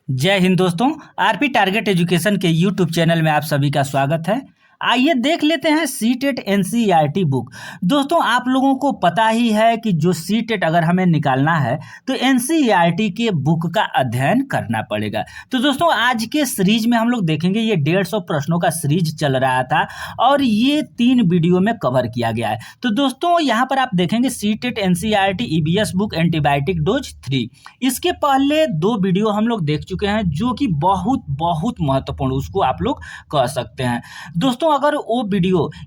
जय हिंद दोस्तों। RP target education के यूट्यूब चैनल में आप सभी का स्वागत है। आइए देख लेते हैं सीटेट एनसीईआरटी बुक। दोस्तों आप लोगों को पता ही है कि जो सीटेट अगर हमें निकालना है तो एनसीईआरटी के बुक का अध्ययन करना पड़ेगा। तो दोस्तों आज के सीरीज में हम लोग देखेंगे, ये 150 प्रश्नों का सीरीज चल रहा था और ये 3 वीडियो में कवर किया गया है। तो दोस्तों यहाँ पर आप देखेंगे CTET NCERT EBS book antibiotic dose 3। इसके पहले 2 वीडियो हम लोग देख चुके हैं जो कि बहुत बहुत महत्वपूर्ण उसको आप लोग कह सकते हैं। दोस्तों अगर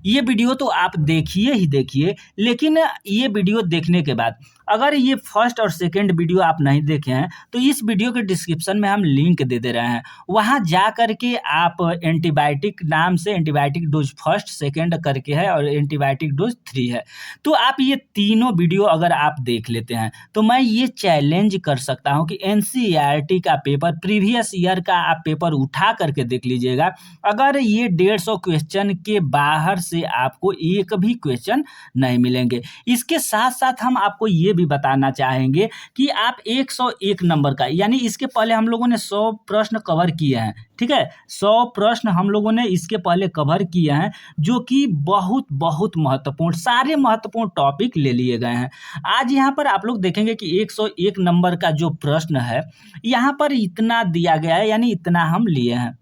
ये वीडियो तो आप देखिए ही देखिए, लेकिन ये वीडियो देखने के बाद अगर ये फर्स्ट और सेकंड वीडियो आप नहीं देखे हैं तो इस वीडियो के डिस्क्रिप्शन में हम लिंक दे रहे हैं, वहां जा करके आप एंटीबायोटिक नाम से एंटीबायोटिक डोज फर्स्ट सेकंड करके है और एंटीबायोटिक डोज 3 है। तो आप ये तीनों वीडियो अगर आप देख लेते हैं तो मैं ये चैलेंज कर सकता हूं कि एनसीईआरटी का पेपर प्रीवियस ईयर का आप पेपर उठा करके देख लीजिएगा, अगर ये 150 क्वेश्चन के बाहर से आपको एक भी क्वेश्चन नहीं मिलेंगे। इसके साथ साथ हम आपको ये भी बताना चाहेंगे कि आप 101 नंबर का, यानी इसके पहले हम लोगों ने 100 प्रश्न कवर किए हैं, ठीक है, 100 प्रश्न हम लोगों ने इसके पहले कवर किए हैं जो कि बहुत बहुत महत्वपूर्ण, सारे महत्वपूर्ण टॉपिक ले लिए गए हैं। आज यहाँ पर आप लोग देखेंगे कि 101 नंबर का जो प्रश्न है यहाँ पर इतना दिया गया है, यानी इतना हम लिए हैं,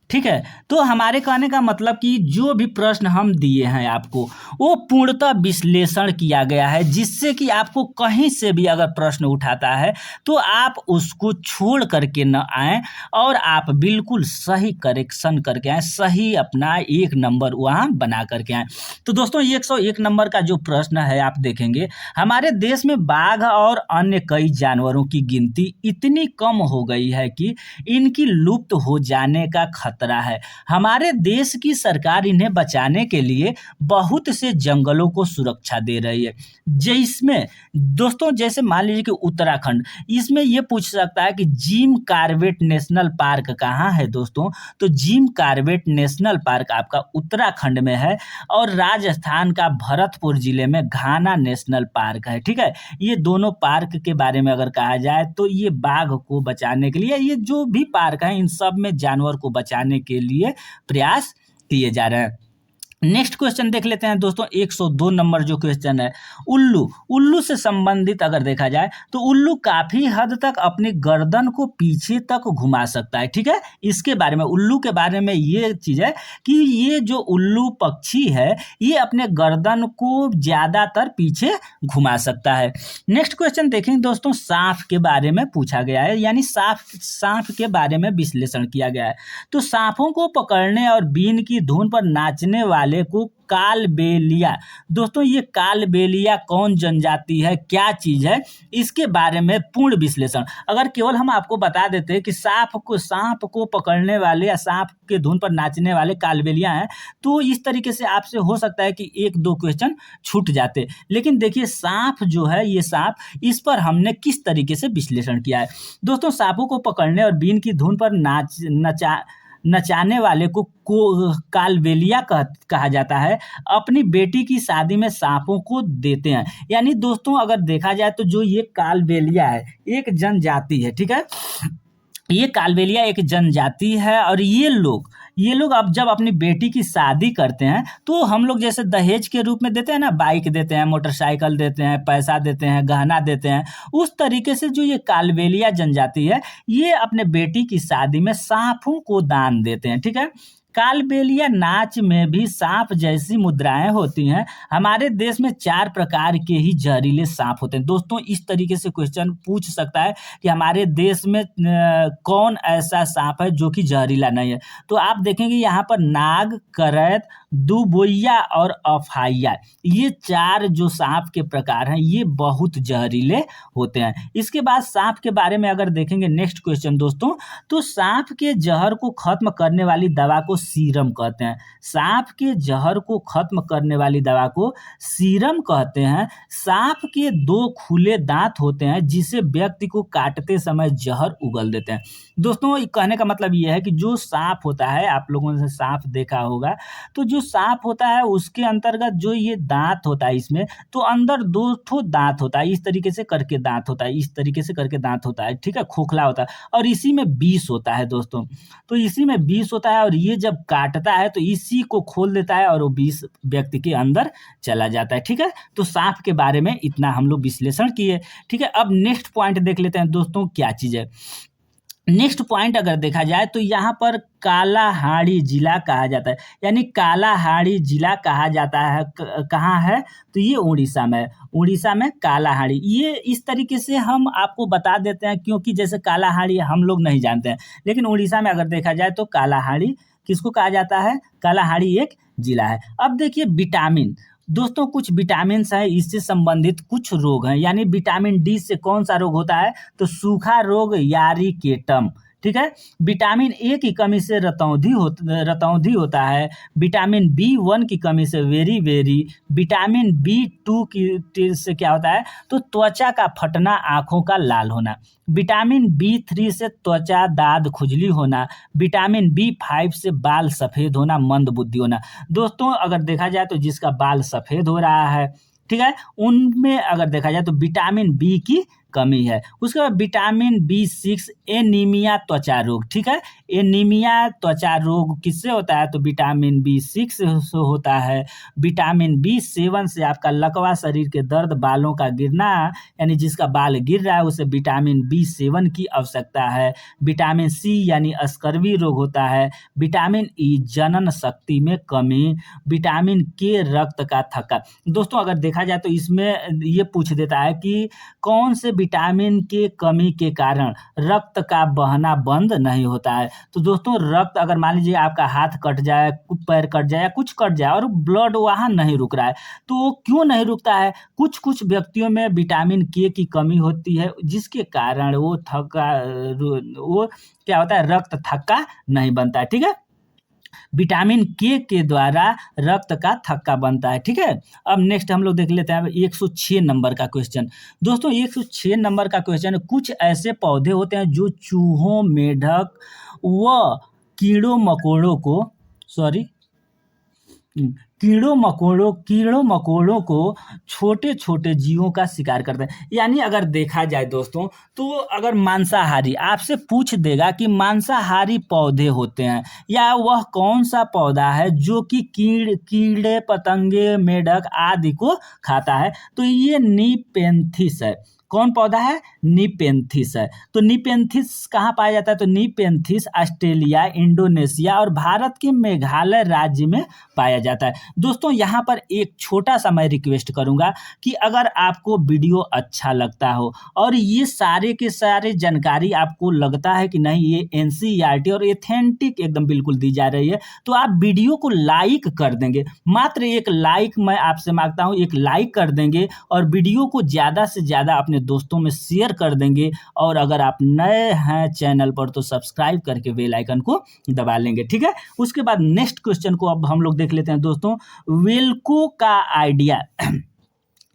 ठीक है। तो हमारे कहने का मतलब कि जो भी प्रश्न हम दिए हैं आपको वो पूर्णतः विश्लेषण किया गया है, जिससे कि आपको कहीं से भी अगर प्रश्न उठाता है तो आप उसको छोड़ करके न आएं और आप बिल्कुल सही करेक्शन करके आएं, सही अपना 1 नंबर वहां बना करके आएं। तो दोस्तों 101 नंबर का जो प्रश्न है आप देखेंगे, हमारे देश में बाघ और अन्य कई जानवरों की गिनती इतनी कम हो गई है कि इनकी लुप्त हो जाने का खतरा है। हमारे देश की सरकार इन्हें बचाने के लिए बहुत से जंगलों को सुरक्षा दे रही है। जिसमें दोस्तों जैसे मान लीजिए कि उत्तराखंड, इसमें यह पूछ सकता है कि जिम कॉर्बेट नेशनल पार्क कहाँ है दोस्तों, तो जिम कॉर्बेट नेशनल पार्क आपका उत्तराखंड में है और राजस्थान का भरतपुर जिले में घाना नेशनल पार्क है, ठीक है। ये दोनों पार्क के बारे में अगर कहा जाए तो ये बाघ को बचाने के लिए, ये जो भी पार्क है इन सब में जानवर को बचाने के लिए प्रयास किए जा रहे हैं। नेक्स्ट क्वेश्चन देख लेते हैं दोस्तों, 102 नंबर जो क्वेश्चन है, उल्लू से संबंधित अगर देखा जाए तो उल्लू काफी हद तक अपनी गर्दन को पीछे तक घुमा सकता है, ठीक है। इसके बारे में, उल्लू के बारे में ये चीज है कि ये जो उल्लू पक्षी है ये अपने गर्दन को ज्यादातर पीछे घुमा सकता है। नेक्स्ट क्वेश्चन देखेंगे दोस्तों, सांप के बारे में पूछा गया है, यानी सांप के बारे में विश्लेषण किया गया है। तो सांपों को पकड़ने और बीन की धुन पर नाचने वाले को कालबेलिया, दोस्तों ये कालबेलिया कौन जनजाति है, क्या चीज है, इसके बारे में पूर्ण विश्लेषण। अगर केवल हम आपको बता देते हैं कि सांप को पकड़ने वाले या सांप के धुन पर नाचने वाले कालबेलिया हैं तो इस तरीके से आपसे हो सकता है कि 1-2 क्वेश्चन छूट जाते, लेकिन देखिए सांप जो है, ये सांप, इस पर हमने किस तरीके से विश्लेषण किया है। दोस्तों सांपों को पकड़ने और बीन की धुन पर नचाने वाले को कालबेलिया कहा जाता है। अपनी बेटी की शादी में सांपों को देते हैं, यानी दोस्तों अगर देखा जाए तो जो ये कालबेलिया है एक जनजाति है, ठीक है। ये कालबेलिया एक जनजाति है और ये लोग अब जब अपनी बेटी की शादी करते हैं तो हम लोग जैसे दहेज के रूप में देते हैं ना, बाइक देते हैं, मोटरसाइकिल देते हैं, पैसा देते हैं, गहना देते हैं, उस तरीके से जो ये कालबेलिया जनजाति है ये अपने बेटी की शादी में सांपों को दान देते हैं, ठीक है। कालबेलिया नाच में भी सांप जैसी मुद्राएं होती हैं। हमारे देश में 4 प्रकार के ही जहरीले सांप होते हैं। दोस्तों इस तरीके से क्वेश्चन पूछ सकता है कि हमारे देश में कौन ऐसा सांप है जो कि जहरीला नहीं है। तो आप देखेंगे यहाँ पर नाग, करैत, दुबोइया और अफाइया, ये 4 जो सांप के प्रकार हैं ये बहुत जहरीले होते हैं। इसके बाद सांप के बारे में अगर देखेंगे नेक्स्ट क्वेश्चन दोस्तों, तो सांप के जहर को खत्म करने वाली दवा को सीरम कहते हैं। सांप के जहर को खत्म करने वाली दवा को सीरम कहते हैं। सांप के 2 खुले दांत होते हैं जिसे व्यक्ति को काटते समय जहर उगल देते हैं। दोस्तों कहने का मतलब ये है कि जो सांप होता है, आप लोगों ने सांप देखा होगा, तो जो सांप होता है उसके अंतर्गत जो ये दांत होता है, इसमें तो अंदर 2 ठो दांत होता है, इस तरीके से करके दांत होता है, इस तरीके से करके दांत होता है, ठीक है, खोखला होता है और इसी में विष होता है दोस्तों। तो इसी में विष होता है और ये जब काटता है तो इसी को खोल देता है और वो विष व्यक्ति के अंदर चला जाता है, ठीक है। तो सांप के बारे में इतना हम लोग विश्लेषण किए, ठीक है। अब नेक्स्ट पॉइंट देख लेते हैं दोस्तों, क्या चीज़ है। नेक्स्ट पॉइंट अगर देखा जाए तो यहाँ पर कालाहांडी जिला कहा जाता है, यानी कालाहांडी जिला कहा जाता है कहाँ है, तो ये उड़ीसा में है। उड़ीसा में कालाहांडी, ये इस तरीके से हम आपको बता देते हैं क्योंकि जैसे कालाहांडी हम लोग नहीं जानते हैं, लेकिन उड़ीसा में अगर देखा जाए तो कालाहांडी किसको कहा जाता है, कालाहांडी एक जिला है। अब देखिए विटामिन, दोस्तों कुछ विटामिन हैं, इससे संबंधित कुछ रोग हैं, यानी विटामिन डी से कौन सा रोग होता है, तो सूखा रोग यारीकेटम, ठीक है। विटामिन ए की कमी से रतौंधी होता है। विटामिन बी1 की कमी से वेरी, विटामिन बी2 की से क्या होता है, तो त्वचा का फटना, आँखों का लाल होना। विटामिन बी3 से त्वचा, दाद, खुजली होना। विटामिन बी5 से बाल सफ़ेद होना, मंद बुद्धि होना। दोस्तों अगर देखा जाए तो जिसका बाल सफ़ेद हो रहा है, ठीक है, उनमें अगर देखा जाए तो विटामिन बी की कमी है। उसके बाद विटामिन बी6 एनीमिया त्वचा रोग, ठीक है। एनीमिया त्वचा रोग किससे होता है, तो विटामिन बी6 से होता है। विटामिन बी7 से आपका लकवा, शरीर के दर्द, बालों का गिरना, यानी जिसका बाल गिर रहा है उसे विटामिन बी7 की आवश्यकता है। विटामिन सी यानी स्कर्वी रोग होता है। विटामिन ई जनन शक्ति में कमी। विटामिन के रक्त का थक्का। दोस्तों अगर देखा जाए तो इसमें ये पूछ देता है कि कौन से विटामिन के कमी के कारण रक्त का बहना बंद नहीं होता है। तो दोस्तों रक्त अगर मान लीजिए आपका हाथ कट जाए, पैर कट जाए या कुछ कट जाए और ब्लड वहाँ नहीं रुक रहा है, तो वो क्यों नहीं रुकता है, कुछ व्यक्तियों में विटामिन के की कमी होती है जिसके कारण वो क्या होता है, रक्त थक्का नहीं बनता है, ठीक है। विटामिन के द्वारा रक्त का थक्का बनता है, ठीक है। अब नेक्स्ट हम लोग देख लेते हैं 106 नंबर का क्वेश्चन। दोस्तों 106 नंबर का क्वेश्चन, कुछ ऐसे पौधे होते हैं जो चूहों, मेढक व कीड़ों मकोड़ों को कीड़ों मकोड़ों को छोटे छोटे जीवों का शिकार करते हैं। यानी अगर देखा जाए दोस्तों तो अगर मांसाहारी आपसे पूछ देगा कि मांसाहारी पौधे होते हैं या वह कौन सा पौधा है जो कि कीड़े पतंगे, मेढक आदि को खाता है, तो ये नीपेंथिस है। कौन पौधा है, नीपेंथिस है। तो नीपेंथिस कहाँ पाया जाता है, तो नीपेंथिस ऑस्ट्रेलिया, इंडोनेशिया और भारत के मेघालय राज्य में पाया जाता है। दोस्तों यहाँ पर एक छोटा सा मैं रिक्वेस्ट करूँगा कि अगर आपको वीडियो अच्छा लगता हो और ये सारे के सारे जानकारी आपको लगता है कि नहीं ये एनसीईआरटी और एथेंटिक एकदम बिल्कुल दी जा रही है, तो आप वीडियो को लाइक कर देंगे। मात्र एक लाइक मैं आपसे मांगता हूँ, एक लाइक कर देंगे और वीडियो को ज़्यादा से ज़्यादा अपने दोस्तों में शेयर कर देंगे। और अगर आप नए हैं चैनल पर तो सब्सक्राइब करके बेल आइकन को दबा लेंगे, ठीक है। उसके बाद नेक्स्ट क्वेश्चन को अब हम लोग देख लेते हैं दोस्तों, वेल्को का आइडिया।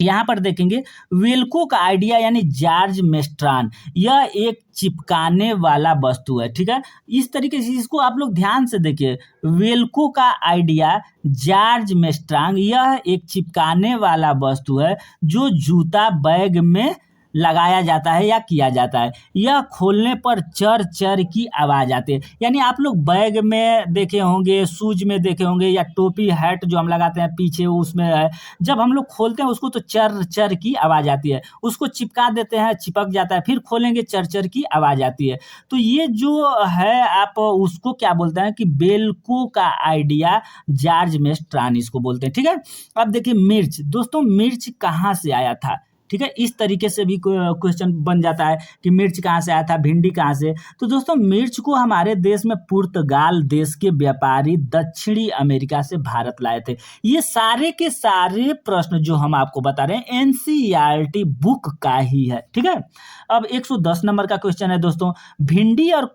यहाँ पर देखेंगे वेल्को का आइडिया यानी जॉर्ज मेस्ट्रान, यह एक चिपकाने वाला वस्तु है, ठीक है। इस तरीके से इसको आप लोग ध्यान से देखिए, वेल्को का आइडिया जॉर्ज मेस्ट्रान, यह एक चिपकाने वाला वस्तु है जो जूता, बैग में लगाया जाता है या किया जाता है। यह खोलने पर चर चर की आवाज़ आती है। यानी आप लोग बैग में देखे होंगे, शूज में देखे होंगे या टोपी हैट जो हम लगाते हैं पीछे उसमें है, जब हम लोग खोलते हैं उसको तो चर चर की आवाज़ आती है। उसको चिपका देते हैं, चिपक जाता है, फिर खोलेंगे चर चर की आवाज़ आती है। तो ये जो है आप उसको क्या बोलते हैं कि वेल्को का आइडिया जॉर्ज मेस्ट्रान इसको बोलते हैं, ठीक है। अब देखिए मिर्च, दोस्तों मिर्च कहाँ से आया था, ठीक है, इस तरीके से भी क्वेश्चन बन जाता है कि मिर्च कहाँ से आया था, भिंडी कहाँ से। तो दोस्तों मिर्च को हमारे देश में पुर्तगाल देश के व्यापारी दक्षिणी अमेरिका से भारत लाए थे। ये सारे के सारे प्रश्न जो हम आपको बता रहे हैं एनसीईआरटी बुक का ही है। ठीक है, अब 110 नंबर का क्वेश्चन है दोस्तों, भिंडी और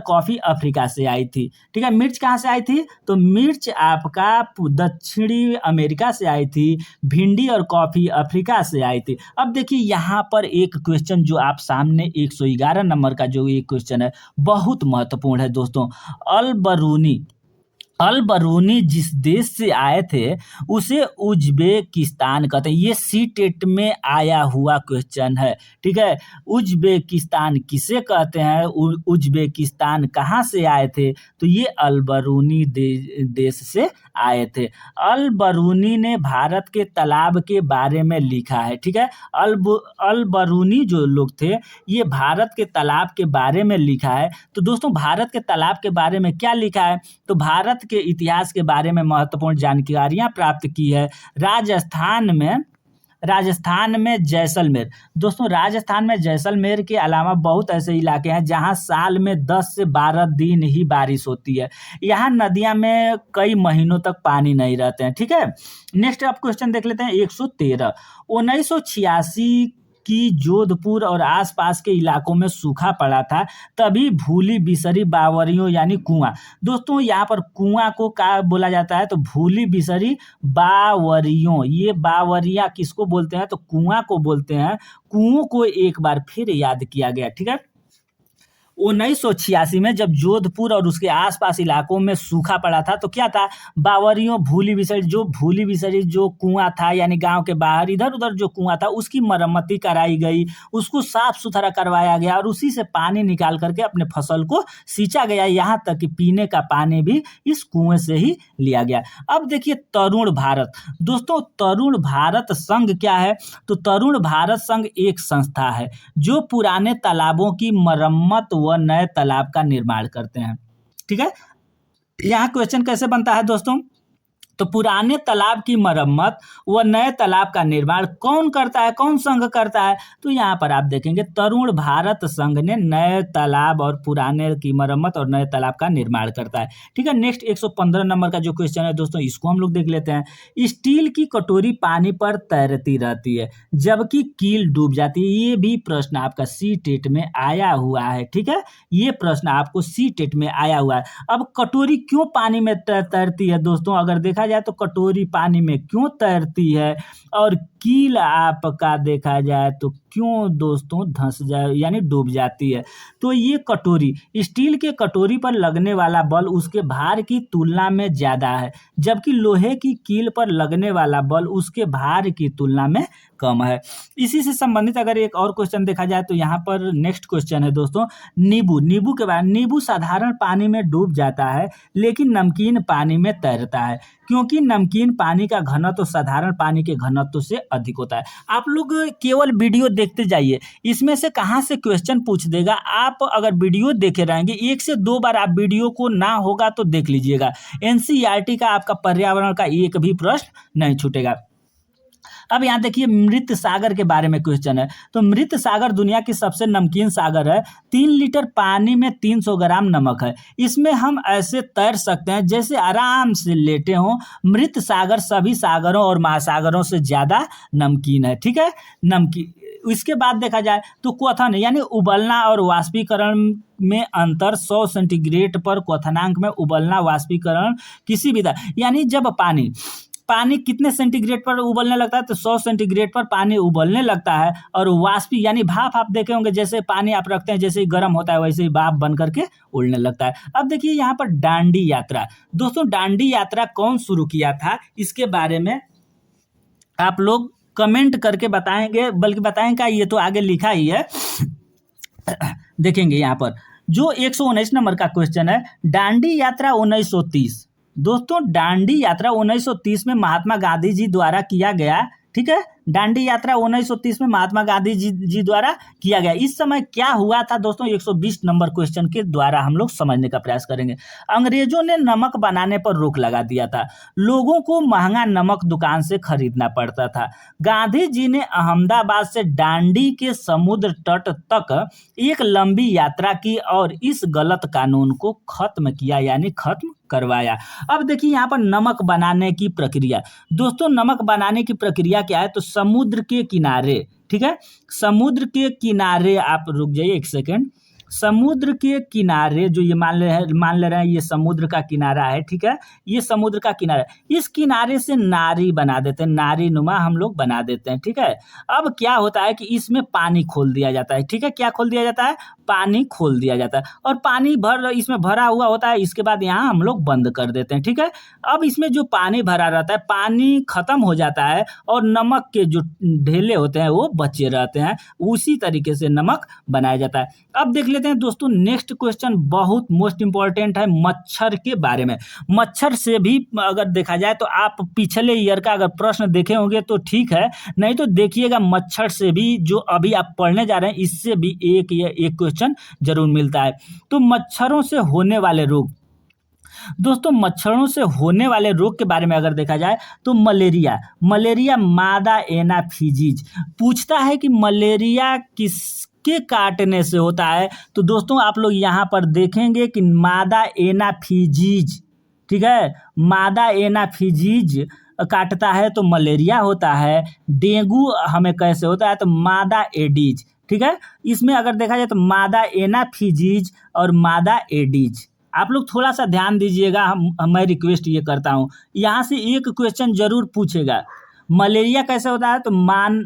कॉफी अफ्रीका से आई थी। ठीक है, मिर्च कहाँ से आई थी, तो मिर्च आपका दक्षिणी अमेरिका से आई थी, भिंडी और कॉफी अफ्रीका से आई थी। अब देखिए यहाँ पर एक क्वेश्चन जो आप सामने 111 नंबर का जो ये क्वेश्चन है बहुत महत्वपूर्ण है दोस्तों। अल बरूनी जिस देश से आए थे उसे उज्बेकिस्तान कहते हैं। ये सीटेट में आया हुआ क्वेश्चन है। ठीक है, उज्बेकिस्तान किसे कहते हैं, उज्बेकिस्तान कहाँ से आए थे, तो ये अल बरूनी देश से आए थे। अल बरूनी ने भारत के तालाब के बारे में लिखा है। ठीक है, अल बरूनी जो लोग थे ये भारत के तालाब के बारे में लिखा है। तो दोस्तों भारत के तालाब के बारे में क्या लिखा है, तो भारत के इतिहास के बारे में महत्वपूर्ण जानकारियां प्राप्त की है। राजस्थान में जैसलमेर, दोस्तों राजस्थान में जैसलमेर के अलावा बहुत ऐसे इलाके हैं जहां साल में 10 से 12 दिन ही बारिश होती है। यहाँ नदियां में कई महीनों तक पानी नहीं रहते हैं। ठीक है, नेक्स्ट आप क्वेश्चन देख लेते हैं 113। 1986 की जोधपुर और आसपास के इलाकों में सूखा पड़ा था, तभी भूली बिसरी बावरियों यानी कुआं। दोस्तों यहाँ पर कुआं को क्या बोला जाता है, तो भूली बिसरी बावरियों। ये बावरियां किसको बोलते हैं, तो कुआं को बोलते हैं। कुओं को एक बार फिर याद किया गया। ठीक है, 1986 में जब जोधपुर और उसके आसपास इलाकों में सूखा पड़ा था तो क्या था, बावरियों भूली बिसरी जो कुआं था यानी गांव के बाहर इधर उधर जो कुआं था उसकी मरम्मती कराई गई, उसको साफ सुथरा करवाया गया और उसी से पानी निकाल करके अपने फसल को सींचा गया। यहाँ तक कि पीने का पानी भी इस कुएं से ही लिया गया। अब देखिए तरुण भारत, दोस्तों तरुण भारत संघ क्या है, तो तरुण भारत संघ एक संस्था है जो पुराने तालाबों की मरम्मत व नए तालाब का निर्माण करते हैं। ठीक है, यहाँ क्वेश्चन कैसे बनता है दोस्तों, तो पुराने तालाब की मरम्मत व नए तालाब का निर्माण कौन करता है, कौन संघ करता है, तो यहाँ पर आप देखेंगे तरुण भारत संघ ने नए तालाब और पुराने की मरम्मत और नए तालाब का निर्माण करता है। ठीक है, नेक्स्ट 115 नंबर का जो क्वेश्चन है दोस्तों इसको हम लोग देख लेते हैं। स्टील की कटोरी पानी पर तैरती रहती है जबकि कील डूब जाती है। ये भी प्रश्न आपका सीटेट में आया हुआ है। ठीक है, ये प्रश्न आपको सीटेट में आया हुआ है। अब कटोरी क्यों पानी में तैरती है दोस्तों, अगर देखा जाए तो कटोरी पानी में क्यों तैरती है, और कील आपका देखा जाए तो क्यों दोस्तों धंस जाए यानी डूब जाती है, तो ये कटोरी स्टील के कटोरी पर लगने वाला बल उसके भार की तुलना में ज्यादा है जबकि लोहे की कील पर लगने वाला बल उसके भार की तुलना में कम है। इसी से संबंधित अगर एक और क्वेश्चन देखा जाए तो यहाँ पर नेक्स्ट क्वेश्चन है दोस्तों नींबू के बारे में। नींबू साधारण पानी में डूब जाता है लेकिन नमकीन पानी में तैरता है क्योंकि नमकीन पानी का घनत्व तो साधारण पानी के घनत्व से अधिक होता है। आप लोग केवल वीडियो देखते जाइए, इसमें से कहाँ से क्वेश्चन पूछ देगा। आप अगर वीडियो देखे रहेंगे 1 से 2 बार आप वीडियो को ना होगा तो देख लीजिएगा, एनसीईआरटी का आपका पर्यावरण का एक भी प्रश्न नहीं छूटेगा। अब यहाँ देखिए मृत सागर के बारे में क्वेश्चन है, तो मृत सागर दुनिया की सबसे नमकीन सागर है। 3 लीटर पानी में 300 ग्राम नमक है। इसमें हम ऐसे तैर सकते हैं जैसे आराम से लेटे हों। मृत सागर सभी सागरों और महासागरों से ज्यादा नमकीन है। ठीक है, नमकीन। इसके बाद देखा जाए तो क्वथन यानी उबलना और वाष्पीकरण में अंतर 100 सेंटीग्रेड पर क्वथनांक में उबलना वाष्पीकरण किसी भी यानी जब पानी कितने सेंटीग्रेड पर उबलने लगता है, तो 100 सेंटीग्रेड पर पानी उबलने लगता है और वाष्पी यानी भाप आप देखे होंगे जैसे पानी आप रखते हैं जैसे ही गर्म होता है वैसे ही भाप बन करके उड़ने लगता है। अब देखिए यहाँ पर डांडी यात्रा, दोस्तों डांडी यात्रा कौन शुरू किया था इसके बारे में आप लोग कमेंट करके बताएंगे, बल्कि बताएंगे ये तो आगे लिखा ही है देखेंगे यहाँ पर जो 119 नंबर का क्वेश्चन है। डांडी यात्रा 1930, दोस्तों डांडी यात्रा 1930 में महात्मा गांधी जी द्वारा किया गया। ठीक है, दांडी यात्रा 1930 में महात्मा गांधी जी द्वारा किया गया। इस समय क्या हुआ था दोस्तों, 120 नंबर क्वेश्चन के द्वारा हम लोग समझने का प्रयास करेंगे। अंग्रेजों ने नमक बनाने पर रोक लगा दिया था, लोगों को महंगा नमक दुकान से खरीदना पड़ता था। गांधी जी ने अहमदाबाद से दांडी के समुद्र तट तक एक लंबी यात्रा की और इस गलत कानून को खत्म किया, यानी खत्म करवाया। अब देखिए यहाँ पर नमक बनाने की प्रक्रिया। दोस्तों नमक बनाने की प्रक्रिया क्या है, तो समुद्र के किनारे, ठीक है, समुद्र के किनारे, आप रुक जाइए एक सेकेंड, समुद्र के किनारे जो ये मान ले रहे हैं ये समुद्र का किनारा है, ठीक है, ये समुद्र का किनारा, इस किनारे से नारी बना देते हैं, नारी नुमा हम लोग बना देते हैं, ठीक है। अब क्या होता है कि इसमें पानी खोल दिया जाता है, ठीक है, क्या खोल दिया जाता है, पानी खोल दिया जाता है, और पानी इसमें भरा हुआ होता है। इसके बाद यहाँ हम लोग बंद कर देते हैं, ठीक है। अब इसमें जो पानी भरा रहता है, पानी खत्म हो जाता है और नमक के जो ढेले होते हैं वो बचे रहते हैं, उसी तरीके से नमक बनाया जाता है। अब देख लेते हैं दोस्तों नेक्स्ट क्वेश्चन, बहुत मोस्ट इंपॉर्टेंट है, मच्छर के बारे में। मच्छर से भी अगर देखा जाए तो आप पिछले ईयर का अगर प्रश्न देखे होंगे तो ठीक है, नहीं तो देखिएगा मच्छर से भी जो अभी आप पढ़ने जा रहे हैं इससे भी एक क्वेश्चन जरूर मिलता है। तो मच्छरों से होने वाले रोग, दोस्तों मच्छरों से होने वाले रोग के बारे में अगर देखा जाए तो मलेरिया मादा एनाफिजीज पूछता है कि मलेरिया किसके काटने से होता है। तो दोस्तों आप लोग यहाँ पर देखेंगे कि मादा एनाफिजीज, ठीक है, मादा एनाफिजीज काटता है तो मलेरिया होता है। डेंगू हमें कैसे होता है, तो मादा एडीज, ठीक है। इसमें अगर देखा जाए तो मादा एनाफिजीज और मादा एडीज, आप लोग थोड़ा सा ध्यान दीजिएगा, मैं रिक्वेस्ट ये करता हूँ, यहाँ से एक क्वेश्चन जरूर पूछेगा। मलेरिया कैसे होता है, तो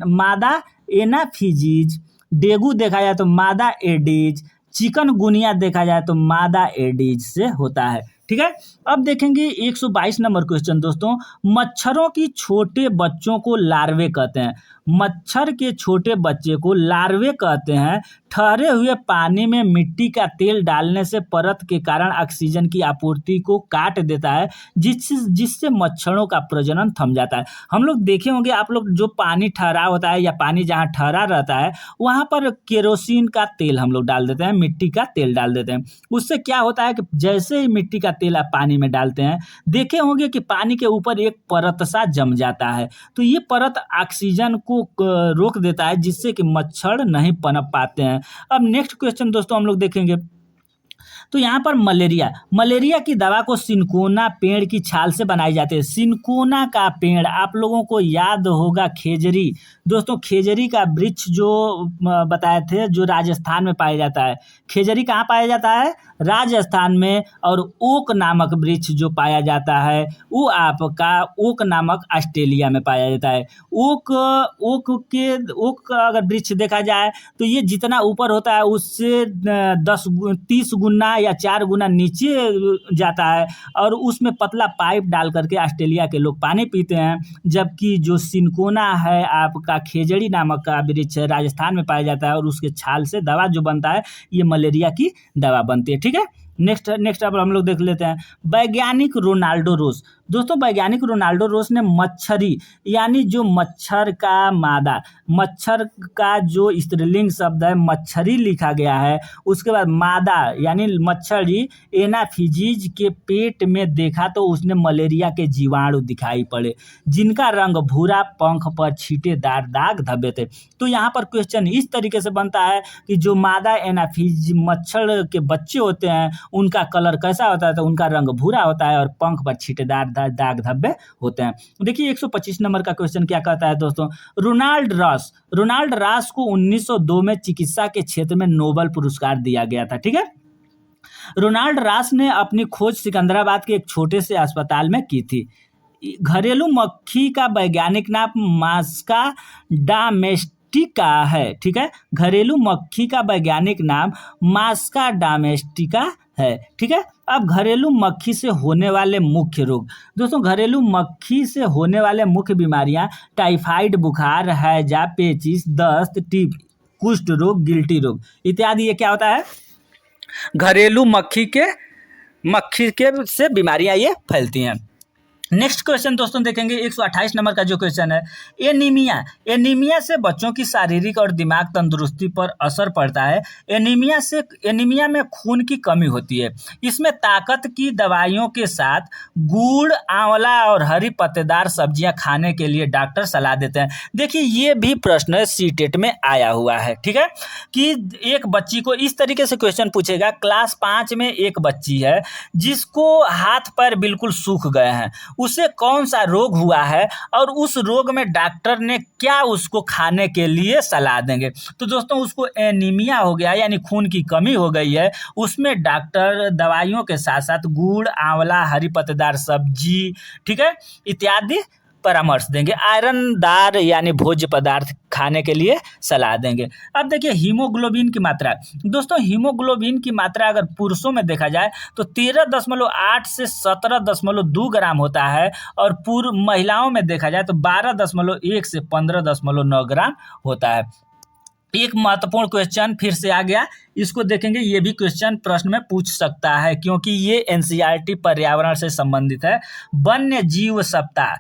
मादा एनाफिजीज, डेंगू देखा जाए तो मादा एडीज, चिकनगुनिया देखा जाए तो मादा एडीज से होता है, ठीक है। अब देखेंगे 122 नंबर क्वेश्चन दोस्तों, मच्छरों की छोटे बच्चों को लार्वे कहते हैं। मच्छर के छोटे बच्चे को लार्वे कहते हैं। ठहरे हुए पानी में मिट्टी का तेल डालने से परत के कारण ऑक्सीजन की आपूर्ति को काट देता है, जिससे मच्छरों का प्रजनन थम जाता है। हम लोग देखे होंगे आप लोग, जो पानी ठहरा होता है या पानी जहाँ ठहरा रहता है वहाँ पर केरोसिन का तेल हम लोग डाल देते हैं, मिट्टी का तेल डाल देते हैं। उससे क्या होता है कि जैसे ही मिट्टी का तेल आप पानी में डालते हैं, देखे होंगे कि पानी के ऊपर एक परत सा जम जाता है, तो ये परत ऑक्सीजन को रोक देता है, जिससे कि मच्छर नहीं पनप पाते हैं। अब नेक्स्ट क्वेश्चन दोस्तों हम लोग देखेंगे, तो यहाँ पर मलेरिया की दवा को सिनकोना पेड़ की छाल से बनाई जाती है। सिनकोना का पेड़ आप लोगों को याद होगा, खेजरी, दोस्तों खेजरी का वृक्ष जो बताए थे जो राजस्थान में पाया जाता है। खेजरी कहाँ पाया जाता है, राजस्थान में। और ओक नामक वृक्ष जो पाया जाता है वो आपका ओक नामक ऑस्ट्रेलिया में पाया जाता है। ओक का अगर वृक्ष देखा जाए तो ये जितना ऊपर होता है उससे 30 गुना या 4 गुना नीचे जाता है, और उसमें पतला पाइप डाल करके ऑस्ट्रेलिया के लोग पानी पीते हैं। जबकि जो सिनकोना है आपका खेजड़ी नामक का वृक्ष है, राजस्थान में पाया जाता है, और उसके छाल से दवा जो बनता है ये मलेरिया की दवा बनती है, ठीक है। नेक्स्ट अब हम लोग देख लेते हैं वैज्ञानिक रोनाल्डो रोस। दोस्तों वैज्ञानिक रोनाल्डो रोस ने मच्छरी यानी जो मच्छर का मादा, मच्छर का जो स्त्रीलिंग शब्द है मच्छरी लिखा गया है, उसके बाद मादा यानी मच्छरी एनाफिजीज के पेट में देखा तो उसने मलेरिया के जीवाणु दिखाई पड़े, जिनका रंग भूरा, पंख पर छींटेदार दाग धब्बे थे। तो यहाँ पर क्वेश्चन इस तरीके से बनता है कि जो मादा एनाफिज मच्छर के बच्चे होते हैं उनका कलर कैसा होता है, तो उनका रंग भूरा होता है और पंख पर छींटेदार दाग धब्बे होते हैं। देखिए 125 नंबर का क्वेश्चन क्या कहता है दोस्तों, रोनाल्ड रॉस को 1902 में चिकित्सा के क्षेत्र में नोबेल पुरस्कार दिया गया था, ठीक है। रोनाल्ड रॉस ने अपनी खोज सिकंदराबाद के एक छोटे से अस्पताल में की थी। घरेलू मक्खी का वैज्ञानिक नाम मास्का डामेस्टिका है, ठीक है। घरेलू मक्खी का वैज्ञानिक नाम मास्का डामेस्टिका है, ठीक है। अब घरेलू मक्खी से होने वाले मुख्य रोग, दोस्तों घरेलू मक्खी से होने वाले मुख्य बीमारियां टाइफाइड बुखार, हैजा, पेचिस, दस्त, टीबी, कुष्ठ रोग, गिल्टी रोग इत्यादि। ये क्या होता है, घरेलू मक्खी के से बीमारियां ये फैलती हैं। नेक्स्ट क्वेश्चन दोस्तों देखेंगे 128 नंबर का जो क्वेश्चन है, एनीमिया से बच्चों की शारीरिक और दिमाग तंदुरुस्ती पर असर पड़ता है। एनीमिया में खून की कमी होती है। इसमें ताकत की दवाइयों के साथ गुड़, आंवला और हरी पत्तेदार सब्जियां खाने के लिए डॉक्टर सलाह देते हैं। देखिए ये भी प्रश्न सीटेट में आया हुआ है, ठीक है, कि एक बच्ची को इस तरीके से क्वेश्चन पूछेगा, क्लास 5 में एक बच्ची है जिसको हाथ पैर बिल्कुल सूख गए हैं, उसे कौन सा रोग हुआ है और उस रोग में डॉक्टर ने क्या उसको खाने के लिए सलाह देंगे। तो दोस्तों उसको एनीमिया हो गया यानी खून की कमी हो गई है, उसमें डॉक्टर दवाइयों के साथ साथ गुड़, आंवला, हरी पत्तेदार सब्जी, ठीक है, इत्यादि परामर्श देंगे। आयरनदार यानी भोज्य पदार्थ खाने के लिए सलाह देंगे। अब देखिए हीमोग्लोबिन की मात्रा, दोस्तों हीमोग्लोबिन की मात्रा अगर पुरुषों में देखा जाए तो 13.8 से 17.2 ग्राम होता है और महिलाओं में देखा जाए तो 12.1 से 15.9 ग्राम होता है। एक महत्वपूर्ण क्वेश्चन फिर से आ गया, इसको देखेंगे, ये भी क्वेश्चन प्रश्न में पूछ सकता है क्योंकि ये एनसीईआरटी पर्यावरण से संबंधित है। वन्य जीव सप्ताह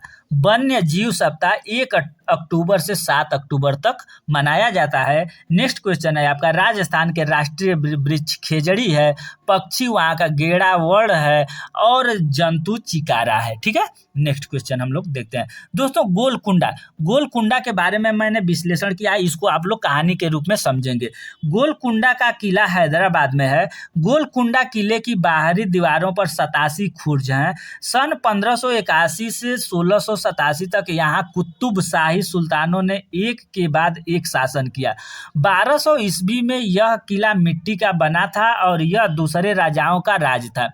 1 अक्टूबर से 7 अक्टूबर तक मनाया जाता है। नेक्स्ट क्वेश्चन है आपका, राजस्थान के राष्ट्रीय वृक्ष खेजड़ी है, पक्षी वहाँ का गेड़ा वड़ है और जंतु चिकारा है, ठीक है। नेक्स्ट क्वेश्चन हम लोग देखते हैं दोस्तों, गोलकुंडा के बारे में मैंने विश्लेषण किया है, इसको आप लोग कहानी के रूप में समझेंगे। गोलकुंडा का किला हैदराबाद में है। गोलकुंडा किले की बाहरी दीवारों पर 87 खुर्ज हैं। सन 1581 से 1687 तक यहाँ कुतुब शाही सुल्तानों ने एक के बाद एक शासन किया। 1200 ईस्वी में यह किला मिट्टी का बना था और यह दूसरे राजाओं का राज था।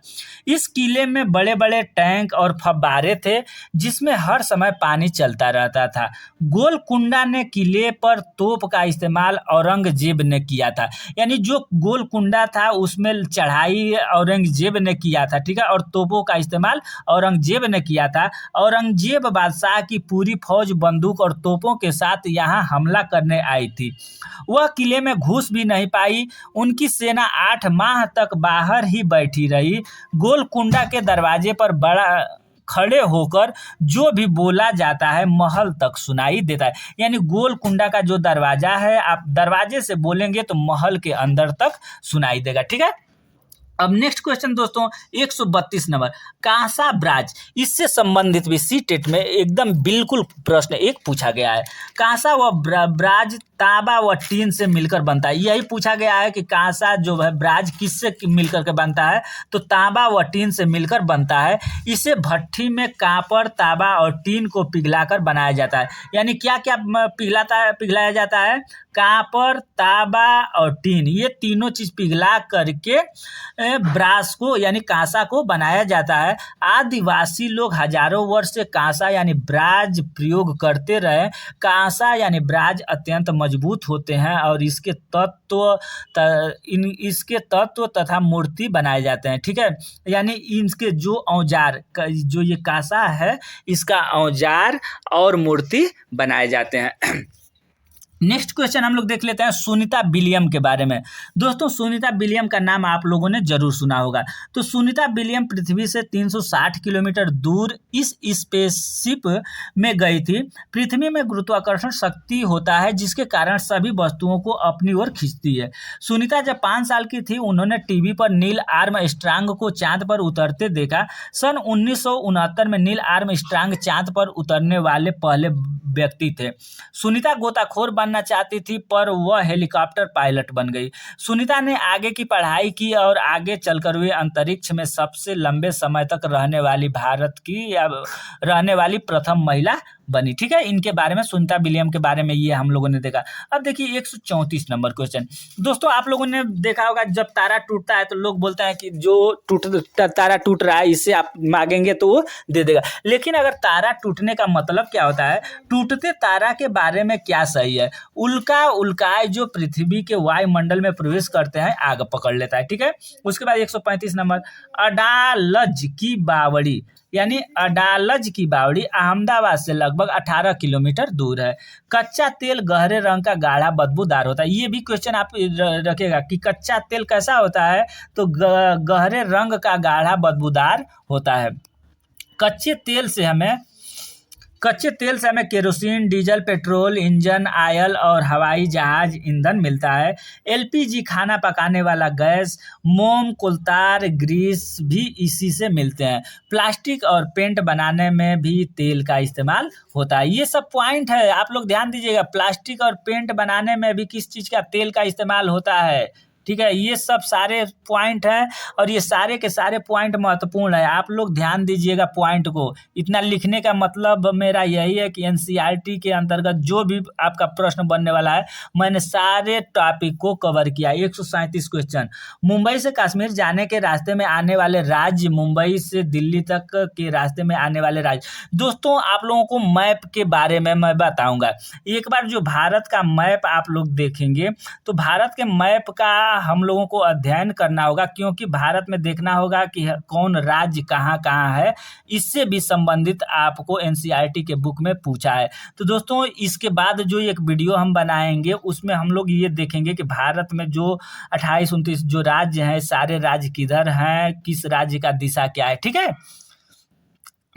इस किले में बड़े बड़े टैंक और फव्वारे थे जिसमें हर समय पानी चलता रहता था। गोलकुंडा ने किले पर तोप का इस्तेमाल औरंगजेब ने किया था, यानी जो गोलकुंडा था उसमें चढ़ाई औरंगजेब ने किया था, ठीक है, और तोपों का इस्तेमाल औरंगजेब ने किया था। औरंगजेब बादशाह की पूरी फौज बंदूक और तोपों के साथ यहाँ हमला करने आई थी। वह किले में घुस भी नहीं पाई, उनकी सेना 8 माह तक बाहर ही बैठी रही। गोलकुंडा के दरवाजे पर बड़ा खड़े होकर जो भी बोला जाता है महल तक सुनाई देता है, यानी गोलकुंडा का जो दरवाजा है, आप दरवाजे से बोलेंगे तो महल के अंदर तक सुनाई देगा, ठीक है। अब नेक्स्ट क्वेश्चन दोस्तों 132 नंबर, कांसा ब्राज, इससे संबंधित भी सीटेट में एकदम बिल्कुल प्रश्न एक पूछा गया है। कांसा व ब्राज तांबा व टीन से मिलकर बनता है। यही पूछा गया है कि कांसा जो है ब्राज किससे मिलकर के बनता है, तो तांबा व टीन से मिलकर बनता है। इसे भट्ठी में कांपड़, तांबा और टीन को पिघलाकर बनाया जाता है। यानी क्या क्या पिघलाया जाता है, कांपड़, तांबा और टीन, ये तीनों चीज पिघला करके ब्रास को यानी कांसा को बनाया जाता है। आदिवासी लोग हजारों वर्ष से कांसा यानी ब्राज प्रयोग करते रहे। कांसा यानी ब्राज अत्यंत मजबूत होते हैं और इसके तत्व तथा मूर्ति बनाए जाते हैं, ठीक है। यानी इनके जो औजार, जो ये कांसा है, इसका औजार और मूर्ति बनाए जाते हैं। नेक्स्ट क्वेश्चन हम लोग देख लेते हैं सुनीता विलियम के बारे में। दोस्तों सुनीता विलियम का नाम आप लोगों ने जरूर सुना होगा। तो सुनीता विलियम पृथ्वी से 360 किलोमीटर दूर इस स्पेसशिप में गई थी। पृथ्वी में गुरुत्वाकर्षण शक्ति होता है जिसके कारण सभी वस्तुओं को अपनी ओर खींचती है। सुनीता जब 5 साल की थी उन्होंने टीवी पर नील आर्मस्ट्रांग को चांद पर उतरते देखा। सन 1969 में नील आर्मस्ट्रांग चांद पर उतरने वाले पहले व्यक्ति थे। सुनीता गोताखोर बनना चाहती थी पर वह हेलीकॉप्टर पायलट बन गई। सुनीता ने आगे की पढ़ाई की और आगे चलकर वे अंतरिक्ष में सबसे लंबे समय तक रहने वाली प्रथम महिला बनी, ठीक है। इनके बारे में सुनीता विलियम के बारे में ये हम लोगों ने देखा। अब देखिए 134 नंबर क्वेश्चन। दोस्तों आप लोगों ने देखा होगा जब तारा टूटता है तो लोग बोलते हैं कि जो तारा टूट रहा है इससे आप मांगेंगे तो वो दे देगा। लेकिन अगर तारा टूटने का मतलब क्या होता है, टूटते तारा के बारे में क्या सही है, उल्काएं जो पृथ्वी के वायुमंडल में प्रवेश करते हैं आग पकड़ लेता है, ठीक है। उसके बाद 135 नंबर, अडालज की बावड़ी यानी अडालज की बावड़ी अहमदाबाद से लगभग 18 किलोमीटर दूर है। कच्चा तेल गहरे रंग का गाढ़ा बदबूदार होता है। ये भी क्वेश्चन आप रखेगा कि कच्चा तेल कैसा होता है, तो गहरे रंग का गाढ़ा बदबूदार होता है। कच्चे तेल से हमें kerosene, diesel, petrol, engine oil और हवाई जहाज ईंधन मिलता है। एलपीजी खाना पकाने वाला गैस, मोम, कोलतार, ग्रीस भी इसी से मिलते हैं। प्लास्टिक और पेंट बनाने में भी तेल का इस्तेमाल होता है। ये सब पॉइंट है, आप लोग ध्यान दीजिएगा। प्लास्टिक और पेंट बनाने में भी किस चीज़ का तेल का इस्तेमाल होता है, ठीक है। ये सब सारे पॉइंट हैं और ये सारे के सारे पॉइंट महत्वपूर्ण है, आप लोग ध्यान दीजिएगा पॉइंट को। इतना लिखने का मतलब मेरा यही है कि एनसीईआरटी के अंतर्गत जो भी आपका प्रश्न बनने वाला है, मैंने सारे टॉपिक को कवर किया। 137 क्वेश्चन। मुंबई से कश्मीर जाने के रास्ते में आने वाले राज्य, मुंबई से दिल्ली तक के रास्ते में आने वाले राज्य। दोस्तों आप लोगों को मैप के बारे में मैं बताऊंगा। एक बार जो भारत का मैप आप लोग देखेंगे तो भारत के मैप का हम लोगों को अध्ययन करना होगा, क्योंकि भारत में देखना होगा कि कौन राज्य कहाँ कहाँ है। इससे भी संबंधित आपको एनसीईआरटी के बुक में पूछा है। तो दोस्तों इसके बाद जो एक वीडियो हम बनाएंगे उसमें हम लोग ये देखेंगे कि भारत में जो 28-29 जो राज्य हैं, सारे राज्य किधर हैं, किस राज्य का दिशा क्या है, ठीक है।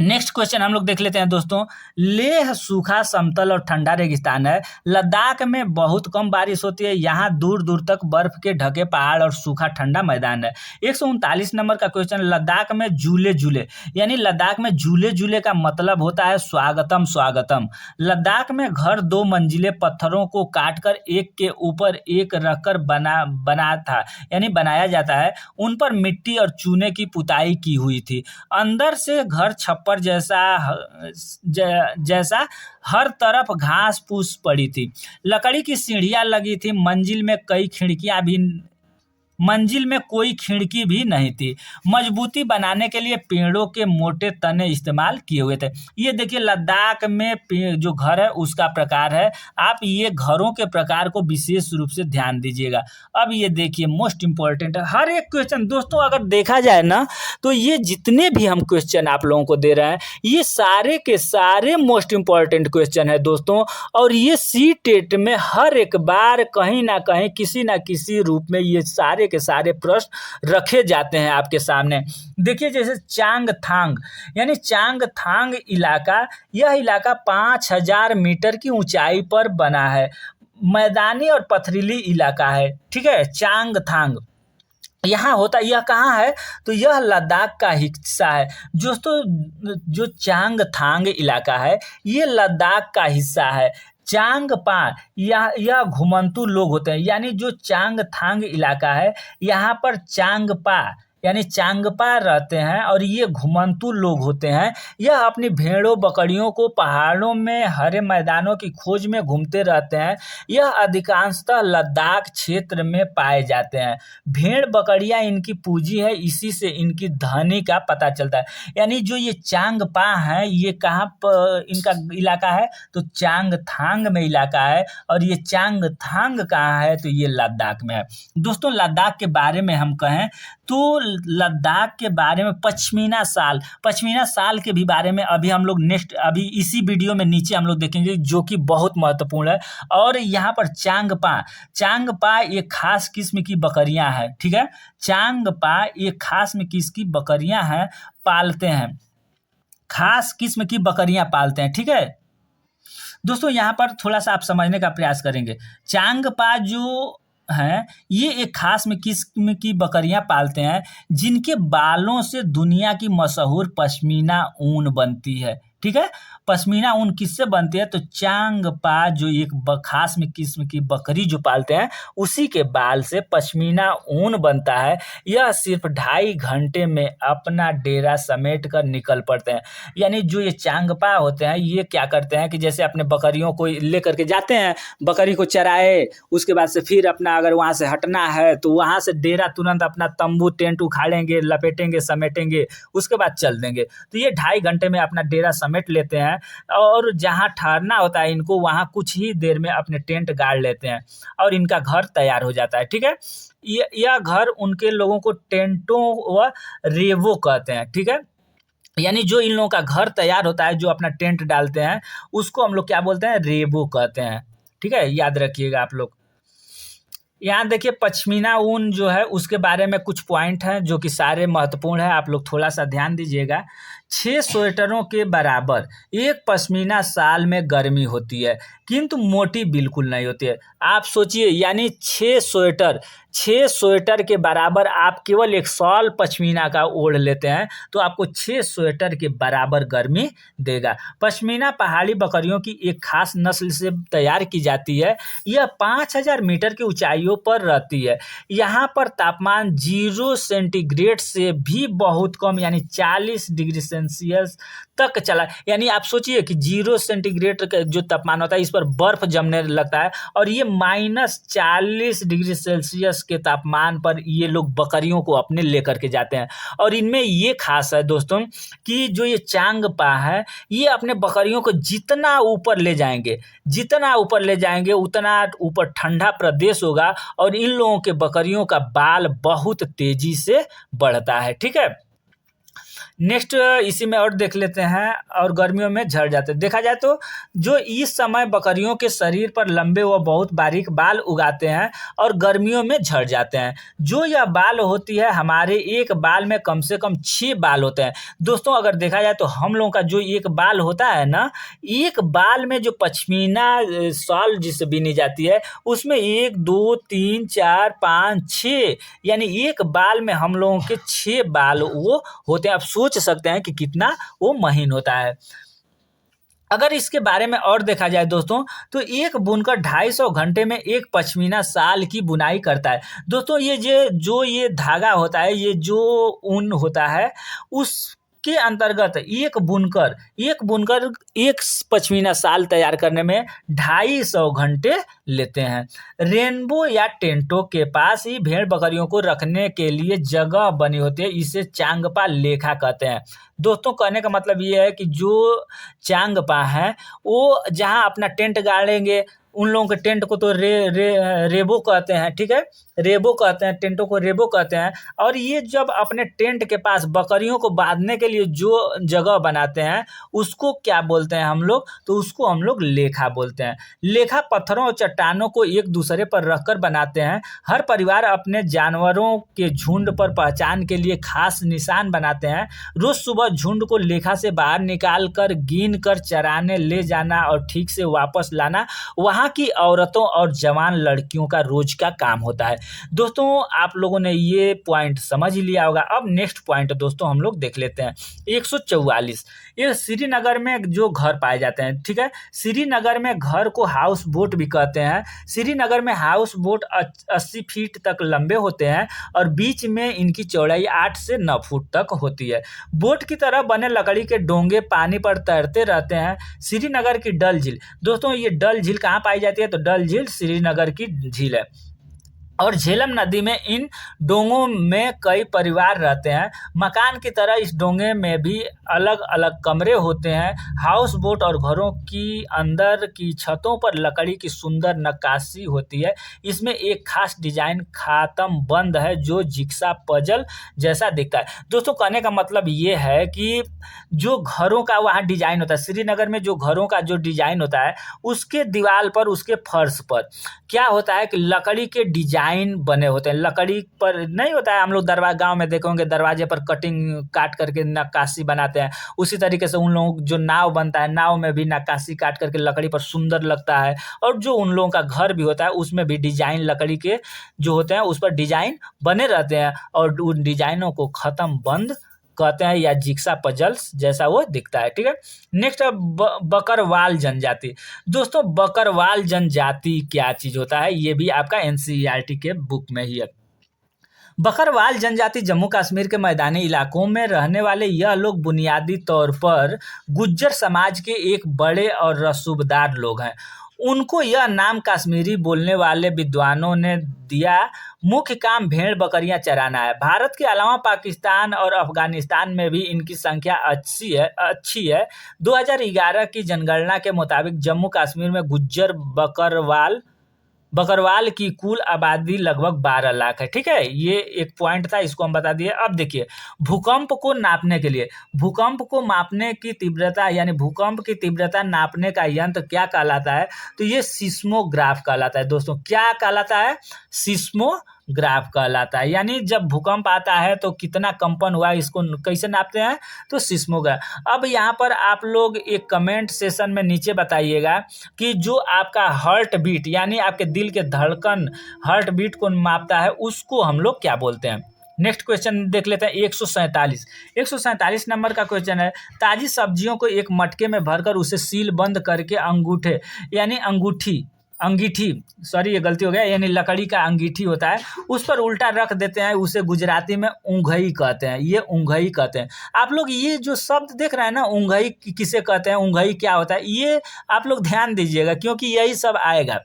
नेक्स्ट क्वेश्चन हम लोग देख लेते हैं दोस्तों। लेह सूखा, समतल और ठंडा रेगिस्तान है। लद्दाख में बहुत कम बारिश होती है। यहाँ दूर दूर तक बर्फ के ढके पहाड़ और सूखा ठंडा मैदान है। 139 नंबर का क्वेश्चन। लद्दाख में झूले झूले, यानी लद्दाख में झूले झूले का मतलब होता है स्वागतम स्वागतम। लद्दाख में घर 2 मंजिले पत्थरों को काटकर एक के ऊपर एक रखकर बना था, यानी बनाया जाता है। उन पर मिट्टी और चूने की पुताई की हुई थी। अंदर से घर छप्पर जैसा हर तरफ घास फूस पड़ी थी। लकड़ी की सीढ़ियां लगी थी। मंजिल में कोई खिड़की भी नहीं थी। मजबूती बनाने के लिए पेड़ों के मोटे तने इस्तेमाल किए हुए थे। ये देखिए लद्दाख में जो घर है उसका प्रकार है। आप ये घरों के प्रकार को विशेष रूप से ध्यान दीजिएगा। अब ये देखिए मोस्ट इंपॉर्टेंट है हर एक क्वेश्चन। दोस्तों अगर देखा जाए ना तो ये जितने भी हम क्वेश्चन आप लोगों को दे रहे हैं ये सारे के सारे मोस्ट इंपॉर्टेंट क्वेश्चन है दोस्तों। और ये सीटेट में हर एक बार कहीं ना कहीं किसी ना किसी रूप में ये सारे के सारे प्रश्न रखे जाते हैं आपके सामने। देखिए जैसे चांगथांग, यानी चांगथांग इलाका, यह इलाका 5000 मीटर की ऊंचाई पर बना है। मैदानी और पथरीली इलाका है, ठीक है। चांगथांग यहाँ होता, यह कहाँ है तो यह लद्दाख का हिस्सा है दोस्तों। जो चांगथांग इलाका है ये लद्दाख का हिस्सा है। चांगपा यह घुमंतू लोग होते हैं, यानी जो चांगथांग इलाका है यहाँ पर चांगपा यानी चांगपा रहते हैं और ये घुमंतू लोग होते हैं। यह अपनी भेड़ों बकरियों को पहाड़ों में हरे मैदानों की खोज में घूमते रहते हैं। यह अधिकांशतः लद्दाख क्षेत्र में पाए जाते हैं। भेड़ बकरियां इनकी पूंजी है, इसी से इनकी धनी का पता चलता है। यानी जो ये चांगपा है ये कहाँ पर इनका इलाका है तो चांगथांग में इलाका है। और ये चांगथांग कहाँ है तो ये लद्दाख में है। दोस्तों लद्दाख के बारे में हम कहें तो लद्दाख के बारे में पश्मीना साल के भी बारे में अभी हम लोग अभी इसी वीडियो में नीचे हम लोग देखेंगे, जो कि बहुत महत्वपूर्ण है। और यहाँ पर चांगपा एक खास किस्म की बकरियां हैं, ठीक है। चांगपा एक खास किस्म की बकरियां हैं, पालते हैं, खास किस्म की बकरियां पालते हैं, ठीक है। दोस्तों यहाँ पर थोड़ा सा आप समझने का प्रयास करेंगे। चांगपा जो हैं ये एक खास किस्म की बकरियां पालते हैं जिनके बालों से दुनिया की मशहूर पश्मीना ऊन बनती है, ठीक है। पश्मीना ऊन किससे बनती है तो चांगपा जो एक खास किस्म की बकरी जो पालते हैं उसी के बाल से पश्मीना ऊन बनता है। यह सिर्फ 2.5 घंटे में अपना डेरा समेट कर निकल पड़ते हैं। यानी जो ये चांगपा होते हैं ये क्या करते हैं कि जैसे अपने बकरियों को लेकर के जाते हैं, बकरी को चराए, उसके बाद से फिर अपना अगर वहाँ से हटना है तो वहाँ से डेरा तुरंत अपना तंबू टेंट उखाड़ेंगे, लपेटेंगे, समेटेंगे, उसके बाद चल देंगे। तो ये 2.5 घंटे में अपना डेरा समेट लेते हैं और जहाँ ठहरना होता है इनको वहाँ कुछ ही देर में अपने टेंट गाड़ लेते हैं और इनका घर तैयार हो जाता है, ठीक है। यह घर उनके लोगों को टेंटों व रेवो कहते हैं, ठीक है। यानी जो इन लोगों का घर तैयार होता है, जो अपना टेंट डालते हैं उसको हम लोग क्या बोलते हैं रेवो कहते हैं, ठीक है। याद रखिएगा आप लोग। यहाँ देखिए पश्मीना ऊन जो है उसके बारे में कुछ पॉइंट हैं जो कि सारे महत्वपूर्ण है, आप लोग थोड़ा सा ध्यान दीजिएगा। 6 स्वेटरों के बराबर एक पश्मीना शाल में गर्मी होती है, किंतु मोटी बिल्कुल नहीं होती है। आप सोचिए, यानी 6 स्वेटर के बराबर आप केवल एक शॉल पश्मीना का ओढ़ लेते हैं तो आपको 6 स्वेटर के बराबर गर्मी देगा। पश्मीना पहाड़ी बकरियों की एक खास नस्ल से तैयार की जाती है। यह 5000 मीटर की ऊंचाइयों पर रहती है। यहाँ पर तापमान 0 सेंटीग्रेड से भी बहुत कम, यानी 40 डिग्री सेल्सियस तक चला। यानी आप सोचिए कि 0 सेंटीग्रेड का जो तापमान होता है, इस पर बर्फ जमने लगता है, और ये -40 डिग्री सेल्सियस के तापमान पर ये लोग बकरियों को अपने लेकर के जाते हैं। और इनमें ये खास है दोस्तों कि जो ये चांगपा है, ये अपने बकरियों को जितना ऊपर ले जाएंगे, उतना ऊपर ठंडा प्रदेश होगा, और इन लोगों के बकरियों का बाल बहुत तेजी से बढ़ता है। ठीक है, नेक्स्ट इसी में और देख लेते हैं। और गर्मियों में झड़ जाते हैं। देखा जाए तो जो इस समय बकरियों के शरीर पर लंबे व बहुत बारीक बाल उगाते हैं और गर्मियों में झड़ जाते हैं। जो यह बाल होती है, हमारे एक बाल में कम से कम 6 बाल होते हैं। दोस्तों अगर देखा जाए तो हम लोगों का जो एक बाल होता है ना, एक बाल में जो पश्मीना शॉल जिससे बीनी जाती है, उसमें 1 2 3 4 5 6, यानी एक बाल में हम लोगों के 6 बाल वो होते हैं। आप सोच सकते हैं कि कितना वो महीन होता है। अगर इसके बारे में और देखा जाए दोस्तों, तो एक बुनकर 250 घंटे में एक पश्मीना शाल की बुनाई करता है। दोस्तों जो ये धागा होता है, ये जो ऊन होता है, उसके अंतर्गत एक बुनकर एक पश्मीना शाल तैयार करने में 250 घंटे लेते हैं। रेनबो या टेंटो के पास ही भेड़ बकरियों को रखने के लिए जगह बनी होती है। इसे चांगपा लेखा कहते हैं। दोस्तों कहने का मतलब ये है कि जो चांगपा है, वो जहाँ अपना टेंट गाड़ेंगे, उन लोगों के टेंट को तो रेबो कहते हैं। ठीक है, रेबो कहते हैं, टेंटों को रेबो कहते हैं। और ये जब अपने टेंट के पास बकरियों को बांधने के लिए जो जगह बनाते हैं, उसको क्या बोलते हैं हम लोग? तो उसको हम लोग लेखा बोलते हैं। लेखा पत्थरों और चट्टानों को एक दूसरे पर रखकर बनाते हैं। हर परिवार अपने जानवरों के झुंड पर पहचान के लिए खास निशान बनाते हैं। रोज सुबह झुंड को लेखा से बाहर निकाल कर गिन कर चराने ले जाना और ठीक से वापस लाना वहाँ की औरतों और जवान लड़कियों का रोज का काम होता है। दोस्तों आप लोगों ने ये पॉइंट समझ ही लिया होगा। अब नेक्स्ट पॉइंट दोस्तों हम लोग देख लेते हैं। 144, ये श्रीनगर में जो घर पाए जाते हैं। ठीक है, श्रीनगर में घर को हाउस बोट भी कहते हैं। श्रीनगर में हाउस बोट 80 फीट तक लंबे होते हैं और बीच में इनकी चौड़ाई 8 से 9 फुट तक होती है। बोट की तरह बने लकड़ी के डोंगे पानी पर तैरते रहते हैं। श्रीनगर की डल झील, दोस्तों ये डल झील कहाँ पाई जाती है? तो डल झील श्रीनगर की झील है। और झेलम नदी में इन डोंगों में कई परिवार रहते हैं। मकान की तरह इस डोंगे में भी अलग अलग कमरे होते हैं। हाउस बोट और घरों की अंदर की छतों पर लकड़ी की सुंदर नक्काशी होती है। इसमें एक खास डिजाइन खातम बंद है जो जिक्सा पजल जैसा दिखता है। दोस्तों कहने का मतलब ये है कि जो घरों का वहाँ डिजाइन होता है, श्रीनगर में जो घरों का जो डिजाइन होता है, उसके दीवार पर, उसके फर्श पर क्या होता है कि लकड़ी के डिजाइन बने होते हैं। लकड़ी पर नहीं होता है, हम लोग गांव में देखे होंगे, दरवाजे पर कटिंग काट करके नक्काशी बनाते हैं। उसी तरीके से उन लोगों जो नाव बनता है, नाव में भी नक्काशी काट करके लकड़ी पर सुंदर लगता है। और जो उन लोगों का घर भी होता है, उसमें भी डिजाइन लकड़ी के जो होते हैं उस पर डिजाइन बने रहते हैं और उन डिजाइनों को खत्म बंद कहते हैं या जिक्सा पजल्स जैसा वो दिखता है। ठीक है, नेक्स्ट है बकरवाल जनजाति। दोस्तों बकरवाल जनजाति क्या चीज होता है, ये भी आपका एनसीईआरटी के बुक में ही है। बकरवाल जनजाति जम्मू कश्मीर के मैदानी इलाकों में रहने वाले यह लोग बुनियादी तौर पर गुज्जर समाज के एक बड़े और रसूखदार लोग हैं। उनको यह नाम कश्मीरी बोलने वाले विद्वानों ने दिया। मुख्य काम भेड़ बकरियां चराना है। भारत के अलावा पाकिस्तान और अफगानिस्तान में भी इनकी संख्या अच्छी है। 2011 की जनगणना के मुताबिक जम्मू कश्मीर में गुज्जर बकरवाल की कुल आबादी लगभग 12 लाख है। ठीक है, ये एक पॉइंट था, इसको हम बता दिए। अब देखिए, भूकंप को नापने के लिए, भूकंप को मापने की तीव्रता यानी भूकंप की तीव्रता नापने का यंत्र क्या कहलाता है? तो ये सिस्मोग्राफ कहलाता है। दोस्तों क्या कहलाता है? सिस्मोग्राफ ग्राफ कहलाता है। यानी जब भूकंप आता है तो कितना कंपन हुआ इसको कैसे नापते हैं, तो सिस्मोग्राफ। अब यहाँ पर आप लोग एक कमेंट सेशन में नीचे बताइएगा कि जो आपका हार्ट बीट यानी आपके दिल के धड़कन हार्ट बीट को मापता है उसको हम लोग क्या बोलते हैं। नेक्स्ट क्वेश्चन देख लेते हैं 147 नंबर का क्वेश्चन है। ताजी सब्जियों को एक मटके में भरकर उसे सील बंद करके अंगूठे यानी अंगीठी सॉरी ये गलती हो गया, यानी लकड़ी का अंगीठी होता है उस पर उल्टा रख देते हैं, उसे गुजराती में ऊंघई कहते हैं। ये ऊंघई कहते हैं। आप लोग ये जो शब्द देख रहे हैं ना, ऊंघई किसे कहते हैं, ऊंघई क्या होता है, ये आप लोग ध्यान दीजिएगा क्योंकि यही सब आएगा।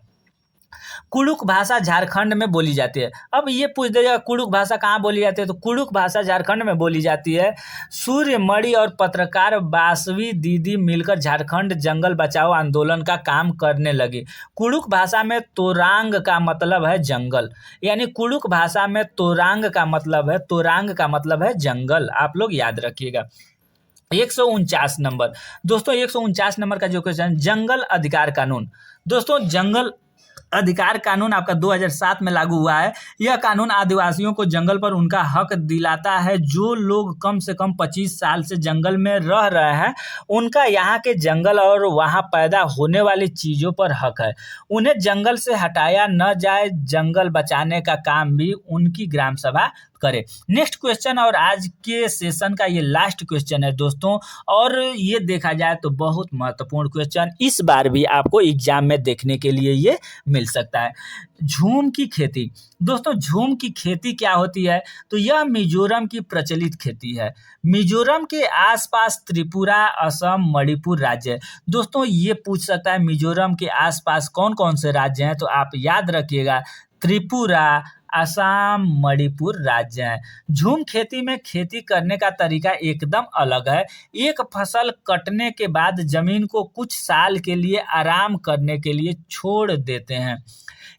कुड़ुक भाषा झारखंड में बोली जाती है। अब ये पूछ देगा कुड़ुक भाषा कहाँ बोली जाती है, तो कुड़ुक भाषा झारखंड में बोली जाती है। सूर्यमणि और पत्रकार बासवी दीदी मिलकर झारखंड जंगल बचाओ आंदोलन का काम करने लगी। कुड़ुक भाषा में तोरांग का मतलब है जंगल, यानी कुड़ुक भाषा में तोरांग का मतलब है जंगल। आप लोग याद रखिएगा। 149 नंबर दोस्तों, 149 नंबर का जो क्वेश्चन, जंगल अधिकार कानून। दोस्तों जंगल अधिकार कानून आपका 2007 में लागू हुआ है। यह कानून आदिवासियों को जंगल पर उनका हक दिलाता है। जो लोग कम से कम 25 साल से जंगल में रह रहे हैं उनका यहाँ के जंगल और वहाँ पैदा होने वाली चीज़ों पर हक है। उन्हें जंगल से हटाया न जाए। जंगल बचाने का काम भी उनकी ग्राम सभा करे। नेक्स्ट क्वेश्चन और आज के सेशन का ये लास्ट क्वेश्चन है दोस्तों, और ये देखा जाए तो बहुत महत्वपूर्ण क्वेश्चन इस बार भी आपको एग्जाम में देखने के लिए ये मिल सकता है। झूम की खेती। दोस्तों झूम की खेती क्या होती है, तो यह मिजोरम की प्रचलित खेती है। मिजोरम के आसपास त्रिपुरा, असम, मणिपुर राज्य है। दोस्तों ये पूछ सकता है मिजोरम के आसपास कौन कौन से राज्य हैं, तो आप याद रखिएगा त्रिपुरा, असम, मणिपुर राज्य हैं। झूम खेती में खेती करने का तरीका एकदम अलग है। एक फसल कटने के बाद जमीन को कुछ साल के लिए आराम करने के लिए छोड़ देते हैं।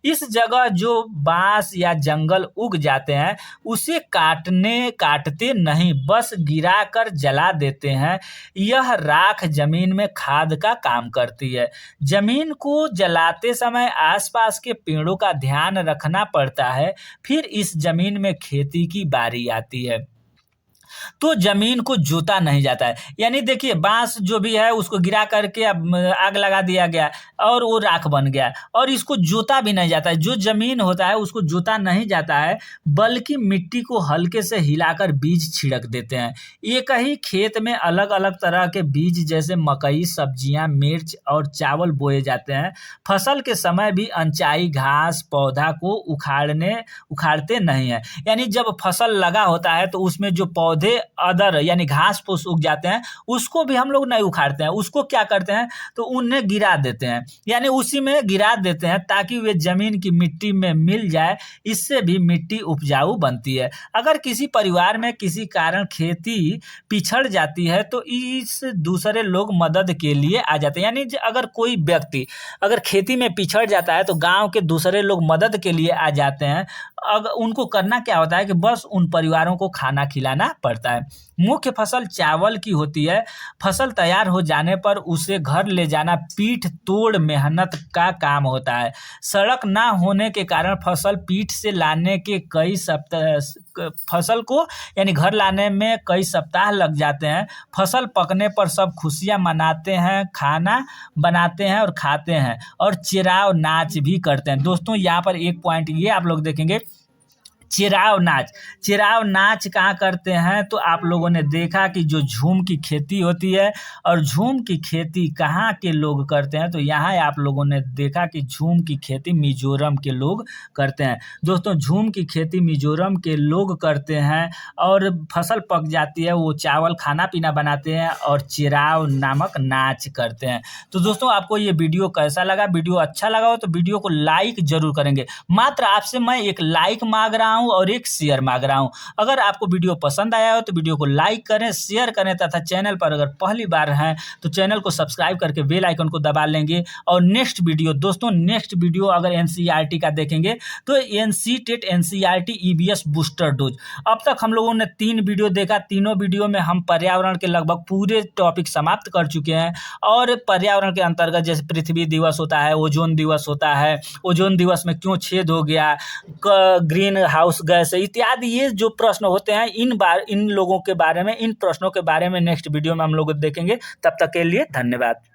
इस जगह जो बांस या जंगल उग जाते हैं उसे काटते नहीं, बस गिराकर जला देते हैं। यह राख जमीन में खाद का काम करती है। जमीन को जलाते समय आसपास के पेड़ों का ध्यान रखना पड़ता है। फिर इस जमीन में खेती की बारी आती है तो जमीन को जोता नहीं जाता है। यानी देखिए बांस जो भी है उसको गिरा करके आग लगा दिया गया और वो राख बन गया और इसको जोता भी नहीं जाता है। जो जमीन होता है उसको जोता नहीं जाता है, बल्कि मिट्टी को हल्के से हिलाकर बीज छिड़क देते हैं। एक ही खेत में अलग अलग तरह के बीज जैसे मकई, सब्जियां, मिर्च और चावल बोए जाते हैं। फसल के समय भी अनचाही घास पौधा को उखाड़ते नहीं है। यानी जब फसल लगा होता है तो उसमें जो पौधे अदर यानी घास फूस उग जाते हैं उसको भी हम लोग नहीं उखाड़ते हैं, उसको क्या करते हैं तो उन्हें गिरा देते हैं। यानी उसी में गिरा देते हैं ताकि वे जमीन की मिट्टी में मिल जाए, इससे भी मिट्टी उपजाऊ बनती है। अगर किसी परिवार में किसी कारण खेती पिछड़ जाती है तो इस दूसरे लोग मदद के लिए आ जाते हैं। यानी अगर कोई व्यक्ति अगर खेती में पिछड़ जाता है तो गांव के दूसरे लोग मदद के लिए आ जाते हैं। अगर उनको करना क्या होता है कि बस उन परिवारों को खाना खिलाना पड़ता है। मुख्य फसल चावल की होती है। फसल तैयार हो जाने पर उसे घर ले जाना पीठ तोड़ मेहनत का काम होता है। सड़क ना होने के कारण फसल पीठ से लाने के फसल को यानी घर लाने में कई सप्ताह लग जाते हैं। फसल पकने पर सब खुशियां मनाते हैं, खाना बनाते हैं और खाते हैं और चिराव नाच भी करते हैं। दोस्तों यहाँ पर एक पॉइंट ये आप लोग देखेंगे, चिराव नाच कहाँ करते हैं तो आप लोगों ने देखा कि जो झूम की खेती होती है और झूम की खेती कहाँ के लोग करते हैं, तो यहाँ आप लोगों ने देखा कि झूम की खेती मिजोरम के लोग करते हैं। दोस्तों झूम की खेती मिजोरम के लोग करते हैं और फसल पक जाती है, वो चावल खाना पीना बनाते हैं और चिराव नामक नाच करते हैं। तो दोस्तों आपको ये वीडियो कैसा लगा? वीडियो अच्छा लगा हो तो वीडियो को लाइक जरूर करेंगे। मात्र आपसे मैं एक लाइक मांग रहा हूँ। हूँ और एक शेयर मांग रहा हूँ। अगर आपको वीडियो पसंद आया हो तो वीडियो को लाइक करें, शेयर करें तथा चैनल पर अगर पहली बार हैं तो चैनल को सब्सक्राइब करके बेल आइकन को दबा लेंगे। और नेक्स्ट वीडियो दोस्तों, नेक्स्ट वीडियो अगर एनसीईआरटी का देखेंगे तो TET NCERT EVS booster dose. अब तक हम लोगों ने 3 वीडियो देखा, तीनों वीडियो में हम पर्यावरण के लगभग पूरे टॉपिक समाप्त कर चुके हैं। और पर्यावरण के अंतर्गत जैसे पृथ्वी दिवस होता है, ओजोन दिवस होता है, ओजोन दिवस में क्यों छेद हो गया, ग्रीन हाउस गैस इत्यादि ये जो प्रश्न होते हैं इन लोगों के बारे में, इन प्रश्नों के बारे में नेक्स्ट वीडियो में हम लोग देखेंगे। तब तक के लिए धन्यवाद।